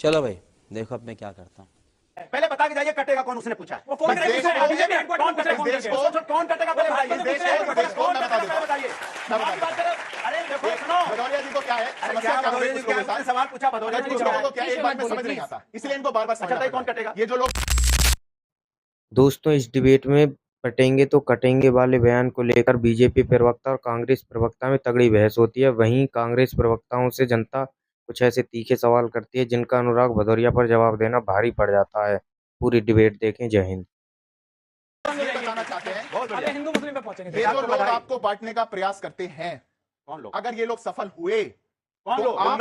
चलो भाई देखो अब मैं क्या करता हूँ। पहले बता के जाइए कटेगा कौन, उसने पूछा है। वो कौन कटेगा? कौन कटेगा पहले बताइए। कौन बताइए। अरे देखो सुनो, भदौरिया जी को क्या है समस्या, भदौरिया जी क्या सवाल पूछा, भदौरिया जी को क्या है, एक बार में समझ नहीं आता, इसलिए इनको बार बार समझाता है कौन कटेगा। ये जो लोग दोस्तों, इस डिबेट में पटेंगे तो कटेंगे वाले बयान को लेकर बीजेपी प्रवक्ता और कांग्रेस प्रवक्ता में तगड़ी बहस होती है। वहीं कांग्रेस प्रवक्ताओं से जनता कुछ ऐसे तीखे सवाल करती है जिनका अनुराग भदौरिया पर जवाब देना भारी पड़ जाता है। पूरी डिबेट देखें। जय हिंद। ये बताना चाहते हैं हिंदू मुस्लिम पे पहुंचेंगे। ये जो लोग आपको बांटने का प्रयास करते हैं, कौन लोग? अगर ये लोग सफल हुए कौन तो लोग? आप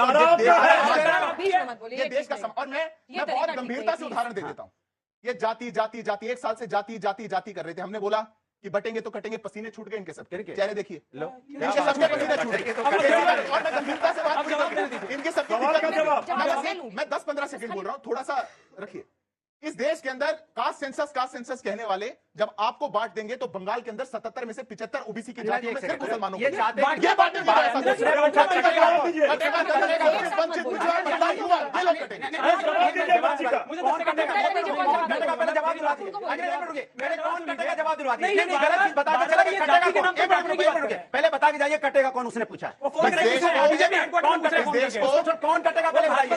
ये देश का और मैं बहुत गंभीरता से उदाहरण दे देता हूँ। ये जाति जाति जाति, एक साल से जाति जाति जाति कर रहे थे। हमने बोला कि बटेंगे तो कटेंगे, पसीने छूट गए इनके सब। चेहरे देखिए, इनके सबके पसीने छूट गए। और मैं गंभीरता से बात करूं, इनके सबके मैं 10-15 सेकंड बोल रहा हूं, थोड़ा सा रखिए। इस देश के अंदर कास्ट सेंसस कहने वाले जब आपको बांट देंगे तो बंगाल के अंदर 77 में से 75 ओबीसी की जातियों में सिर्फ मुसलमानों को ये बांटेंगे। पहले बता के जाइए कटेगा कौन, उसने पूछा है। कौन कटेगा पहले बताइए।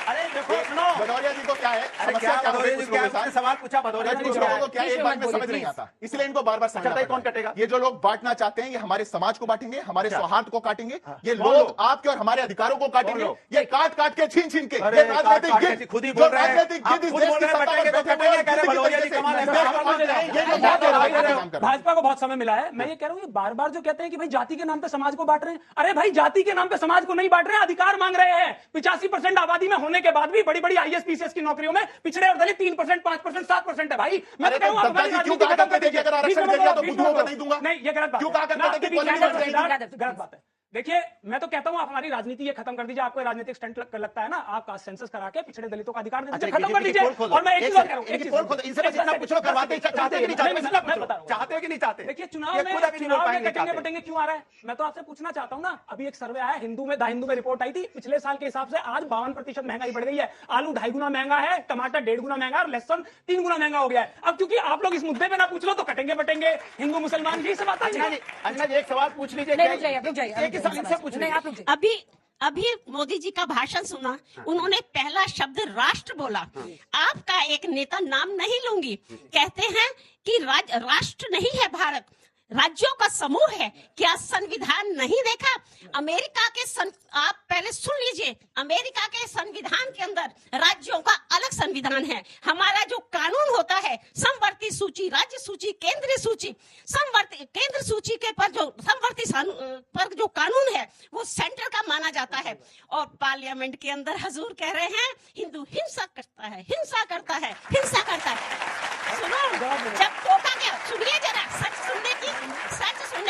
अरे देखो सुनो, भदौरिया जी को क्या है समस्या, क्या सवाल पूछा, भदौरिया जी को क्या है, एक बार में समझ नहीं आता, इसलिए इनको बार बार समझाता है। कौन कटेगा। ये जो लोग बांटना चाहते हैं ये हमारे समाज को बांटेंगे, हमारे सौहार्द को काटेंगे। ये लोग आपके और हमारे अधिकारों को काटेंगे, ये काट काट के छीन छीन के। ये राजनीतिक खुद ही बोल रहे हैं। भाजपा को बहुत समय मिला है। मैं ये कह रहा हूँ, बार बार जो कहते हैं कि भाई जाति के नाम पे समाज को बांट रहे हैं, अरे भाई जाति के नाम पे समाज को नहीं बांट रहे हैं, अधिकार मांग रहे हैं। 85% आबादी में होने के बाद भी बड़ी बड़ी आईएएस पीसीएस की नौकरियों में पिछड़े और दलित 3%, 5%, 7% है। भाई मैं तो कहूं क्यों कहा करते थे कि अगर आरक्षण दे दिया तो बुद्धुओं को नहीं दूंगा? नहीं, ये गलत बात क्यों कहा करते थे कि गलत बात है। देखिए, मैं तो कहता हूं आप हमारी राजनीति ये खत्म कर दीजिए। आपको राजनीतिक स्टंट लगता है ना, आप कास्ट सेंसस करा के पिछड़े दलितों का अधिकार दे दीजिए, खत्म कर दीजिए। और मैं एक चीज और कह रहा हूं, चाहते हो कि नहीं चाहते? देखिए, चुनाव में कटेंगे बटेंगे क्यों आ रहा है, मैं तो आपसे पूछना चाहता हूं ना। अभी एक सर्वे आया हिंदू में, द हिंदू में रिपोर्ट आई थी, पिछले साल के हिसाब से आज 52% महंगाई बढ़ गई है। आलू 2.5 गुना महंगा है, टमाटर 1.5 गुना महंगा और लहसुन 3 गुना महंगा हो गया है। अब क्योंकि आप लोग इस मुद्दे पे ना पूछ लो तो कटेंगे बटेंगे हिंदू मुसलमान की सब आता है। एक सवाल पूछ लीजिए। अभी मोदी जी का भाषण सुना, उन्होंने पहला शब्द राष्ट्र बोला। आपका एक नेता, नाम नहीं लूंगी, कहते हैं कि राष्ट्र नहीं है भारत, राज्यों का समूह है। क्या संविधान नहीं देखा? अमेरिका के आप पहले सुन लीजिए, अमेरिका के संविधान के अंदर राज्यों का अलग संविधान है। हमारा जो कानून होता है, समवर्ती सूची, राज्य सूची, केंद्रीय सूची, केंद्र सूची के पर जो समवर्ती पर जो कानून है वो सेंटर का माना जाता है। और पार्लियामेंट के अंदर हजूर कह रहे हैं हिंदू हिंसा करता है, हिंसा करता है, हिंसा करता है। सुनो, जब टोका गया, सुनिए जरा, सच सुनने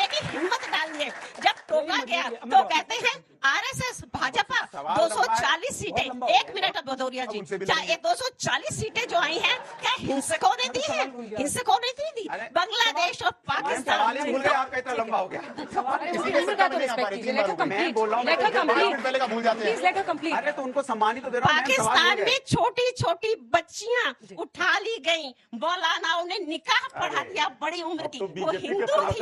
की हिम्मत डालिए। जब टोका गया तो कहते हैं आरएसएस, भाजपा 240 सीटें। एक मिनट भदौरिया जी, क्या ये 240 सीटें जो आई हैं क्या हिंसकों ने दी है? हिंसकों ने दी। बांग्लादेश और पाकिस्तान। आपका इतना लंबा हो गया। अरे तो उनको सम्मानित तो दे रहा हूं। पाकिस्तान में छोटी छोटी बच्चियां उठा ली गई, मौलानाओं ने निकाह पढ़ा दिया बड़ी उम्र की, वो हिंदू थी।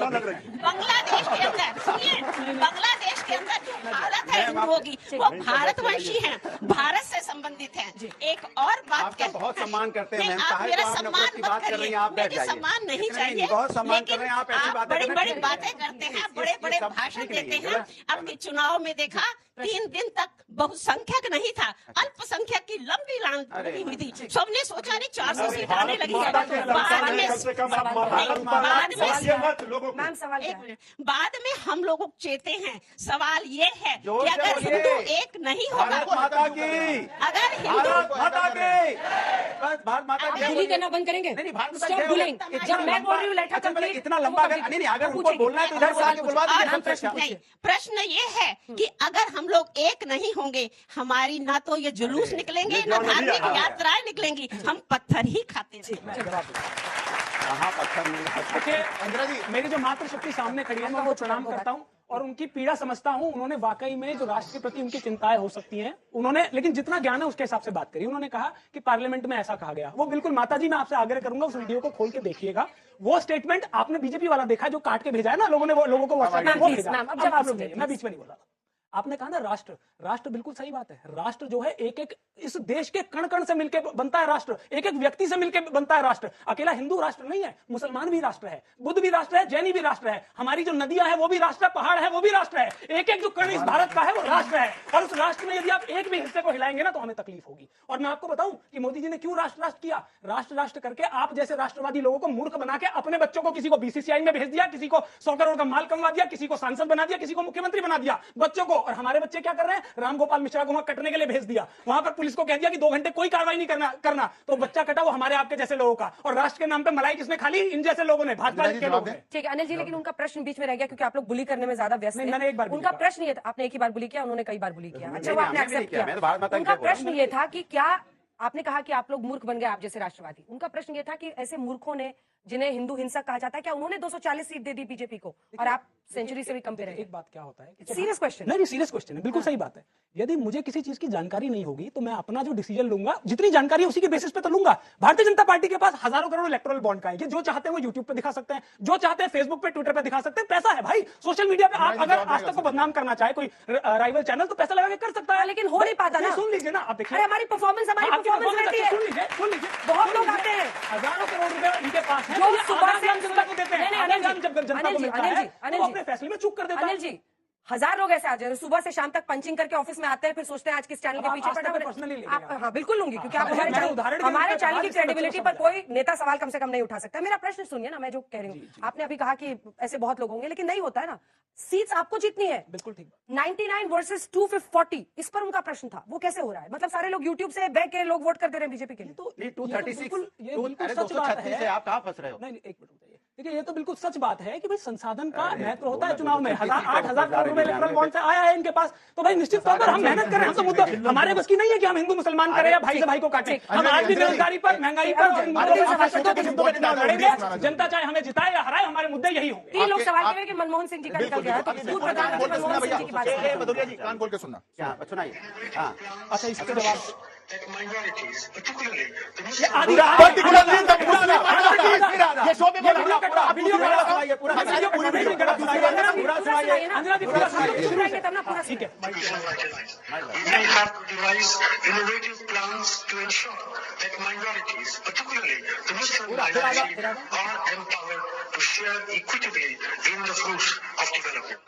बांग्लादेश के अंदर, सुनिए, बांग्लादेश के अंदर जो हालत है हिंदुओं की, वो भारतवंशी है, भारत से संबंधित है। एक और बात आपका बहुत सम्मान करते हैं, आप मेरा सम्मान मत करिए, मुझे सम्मान नहीं चाहिए, लेकिन आप बड़ी बड़ी बातें करते हैं, बड़े बड़े भाषण देते हैं। अब चुनाव में देखा 3 दिन तक बहुसंख्यक नहीं था, अल्पसंख्यक की लंबी लाइन लगी हुई थी। सबने सोचा नहीं 400 सीट आने लगी है। बाद में हम लोग चेते हैं। सवाल ये है कि अगर हिंदू एक नहीं होगा, अगर दिल्ली कहना बंद करेंगे, स्टॉप बुलिंग। जब मैं बोल रही हूँ लेटर कंप्लीट, इतना लंबा अगर उनको बोलना है तो इधर से आके बुलवा दीजिए। प्रश्न ये है कि अगर हम लोग एक नहीं होंगे, हमारी ना तो ये जुलूस निकलेंगे, ना धार्मिक यात्राएं निकलेंगी, हम पत्थर ही खाते थे। देखिए, मेरी जो मातृशक्ति सामने खड़ी है, मैं वो प्रणाम करता हूँ। और उनकी पीड़ा समझता हूं। उन्होंने वाकई में जो राष्ट्र के प्रति उनकी चिंताएं हो सकती हैं, उन्होंने, लेकिन जितना ज्ञान है उसके हिसाब से बात करी। उन्होंने कहा कि पार्लियामेंट में ऐसा कहा गया, वो बिल्कुल माताजी मैं आपसे आग्रह करूंगा उस वीडियो को खोल के देखिएगा। वो स्टेटमेंट आपने बीजेपी वाला देखा जो काट के भेजा है ना लोगों ने, वो लोगों को व्हाट्सएप में वो भेजा। अब आप लोग मैं बीच में नहीं बोल रहा था। आपने कहा ना राष्ट्र, राष्ट्र बिल्कुल सही बात है। राष्ट्र जो है एक एक इस देश के कण कण से मिलकर बनता है राष्ट्र, एक एक व्यक्ति से मिलकर बनता है राष्ट्र। अकेला हिंदू राष्ट्र नहीं है, मुसलमान भी राष्ट्र है, बुद्ध भी राष्ट्र है, जैनी भी राष्ट्र है, हमारी जो नदियां हैं वो भी राष्ट्र है, पहाड़ है वो भी राष्ट्र है। एक एक जो कण इस भारत का है वो राष्ट्र है, और उस राष्ट्र में यदि आप एक भी हिस्से को हिलाएंगे ना तो हमें तकलीफ होगी। और मैं आपको बताऊं कि मोदी जी ने क्यों राष्ट्र राष्ट्र किया। राष्ट्र राष्ट्र करके आप जैसे राष्ट्रवादी लोगों को मूर्ख बना के अपने बच्चों को किसी को बीसीसीआई में भेज दिया, किसी को 100 करोड़ का माल कमवा दिया, किसी को सांसद बना दिया, किसी को मुख्यमंत्री बना दिया बच्चों को। और हमारे बच्चे क्या कर रहे हैं, रामगोपाल मिश्रा को वहां कटने के लिए भेज दिया, वहां पर पुलिस को कह दिया कि 2 घंटे कोई कार्रवाई नहीं करना, तो बच्चा कटा वो हमारे आपके जैसे लोगों का। और राष्ट्र के नाम पे मलाई किसने खाली, इन जैसे लोगों ने, भाजपा के लोग हैं। ठीक है अनिल जी, लेकिन उनका प्रश्न बीच में रह गया क्योंकि आप लोग बुली करने में ज्यादा व्यस्त हैं। मैंने एक बार उनका प्रश्न ये था, आपने एक ही बार बुली किया, उन्होंने कई बार बुली किया। अच्छा वो आपने एक्सेप्ट किया। उनका प्रश्न ये था कि क्या आपने कहा कि आप लोग मूर्ख बन गए आप जैसे राष्ट्रवादी। उनका प्रश्न ये था कि ऐसे मूर्खों ने, जिन्हें हिंदू हिंसक कहा जाता है, क्या उन्होंने 240 सीट दे दी बीजेपी को और आप सेंचुरी से भी कम पे रहे? एक बात क्या होता है, सीरियस क्वेश्चन नहीं सीरियस क्वेश्चन है, बिल्कुल सही बात है। यदि मुझे किसी चीज की जानकारी नहीं होगी तो मैं अपना जो डिसीजन लूंगा, जितनी जानकारी है उसी के बेसिस पे तो लूंगा। भारतीय जनता पार्टी के पास हजारों करोड़ इलेक्टोरल बॉन्ड का है, जो चाहते हैं वो यूट्यूब पे दिखा सकते हैं, जो चाहते हैं फेसबुक पे ट्विटर पे दिखा सकते हैं। पैसा है भाई, सोशल मीडिया पे आप अगर आज तक को बदनाम करना चाहे कोई राइवल चैनल तो पैसा लगा के कर सकता है, लेकिन हो नहीं पाता ना। सुन लीजिए ना, आप देखिए हमारी परफॉर्मेंस रहती है, सुन लीजिए बहुत लोग आते हैं, हजारों करोड़ रुपए इनके पास है, जो सुबह से जनता को देते हैं। जब जनता को मिलता है तो अपने फैसले में चूक कर देता है। अनिल जी, 1000 लोग ऐसे आ जाए सुबह से शाम तक पंचिंग करके ऑफिस में आते हैं, फिर सोचते हैं आज किस चैनल के पीछे पड़ा। आप हाँ बिल्कुल लूंगी, क्योंकि आप हमारे चैनल की क्रेडिबिलिटी पर कोई नेता सवाल कम से कम नहीं उठा सकता। मेरा प्रश्न सुनिए ना, मैं जो कह रही हूँ, आपने अभी कहा कि ऐसे बहुत लोग होंगे, लेकिन नहीं होता है ना, सीट्स आपको जीतनी है। बिल्कुल ठीक। 99 वर्सेस 240, इस पर उनका प्रश्न था, वो कैसे हो रहा है? मतलब सारे लोग यूट्यूब से बैठ के लोग वोट कर दे रहे हैं बीजेपी के लिए। तो 236 ये बिल्कुल सच बात है। आप कहाँ फंस रहे हो? नहीं एक मिनट बताइए, देखिए ये तो बिल्कुल सच बात है कि भाई संसाधन का महत्व होता है चुनाव में। 8,000 करोड़ रुपए इलेक्ट्रल बॉन्ड से आया है इनके पास, तो भाई निश्चित तौर पर हम मेहनत कर रहे हैं। हम तो मुद्दा हमारे बस की नहीं है कि हम हिंदू मुसलमान करें या भाई से भाई को काटें। हम आज भी बेरोजगारी पर, महंगाई पर और मुद्दों पे चुनाव लड़ेंगे। जनता चाहे हमें जिताए या हराए, हमारे मुद्दे यही होंगे। 3 लोग सवाल कर रहे हैं कि मनमोहन सिंह जी का निकल गया है, तो पूर्व प्रधानमंत्री मनमोहन सिंह जी की बात है। भदौरिया जी कान खोल के सुनना, सुनाइए। हाँ अच्छा इसका जवाब ये शो में ठीक है। We have to devise innovative plans to ensure that minorities, particularly the Muslim minority, are empowered to share equitably in the fruits of development.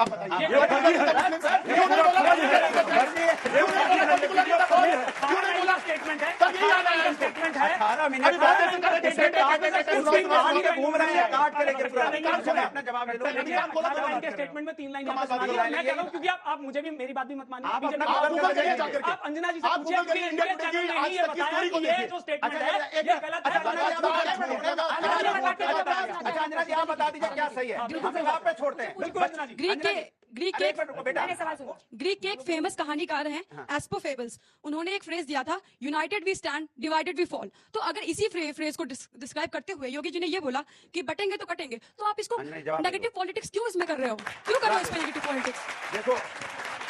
Statement है, 18 मिनट घूम रहे हैं, काट के लेके अपना जवाब ले लो। इनके स्टेटमेंट में 3 लाइन मैं कह रहा हूं, क्योंकि आप मुझे भी मेरी बात भी मत मानिए। आप अंजना जी से पूछिए, क्योंकि इनके चैनल में ही ये बताया कि ये जो स्टेटमेंट है ये गलत है। अच्छा अंजना जी आप बता दीजिए क्या सही है, हम आप पे छोड़ते हैं। बिल्कुल अंजना जी। ग्रीक के एक फेमस कहानीकार हैं एस्पो फेबल्स, उन्होंने एक फ्रेज दिया था, united we stand divided we fall. तो अगर इसी फ्रेज को डिस्क्राइब करते हुए योगी जी ने ये बोला कि बटेंगे तो कटेंगे, तो आप इसको नेगेटिव पॉलिटिक्स क्यों इसमें कर रहे हो? क्यों कर रहे हो इसमें नेगेटिव पॉलिटिक्स? देखो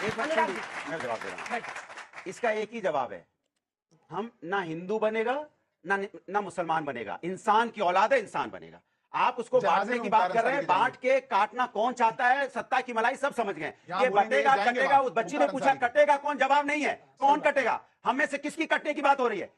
एक बात मैं जवाब दे रहा हूँ, इसका एक ही जवाब है, हम ना हिंदू बनेगा ना मुसलमान बनेगा, इंसान की औलाद है, इंसान बनेगा। आप उसको बांटने की बात कर रहे हैं, बांट के काटना कौन चाहता है, सत्ता की मलाई सब समझ गए। ये बटेगा कटेगा, उस बच्ची ने पूछा कटेगा कौन, जवाब नहीं है, कौन कटेगा, हम में से किसकी कटने की बात हो रही है?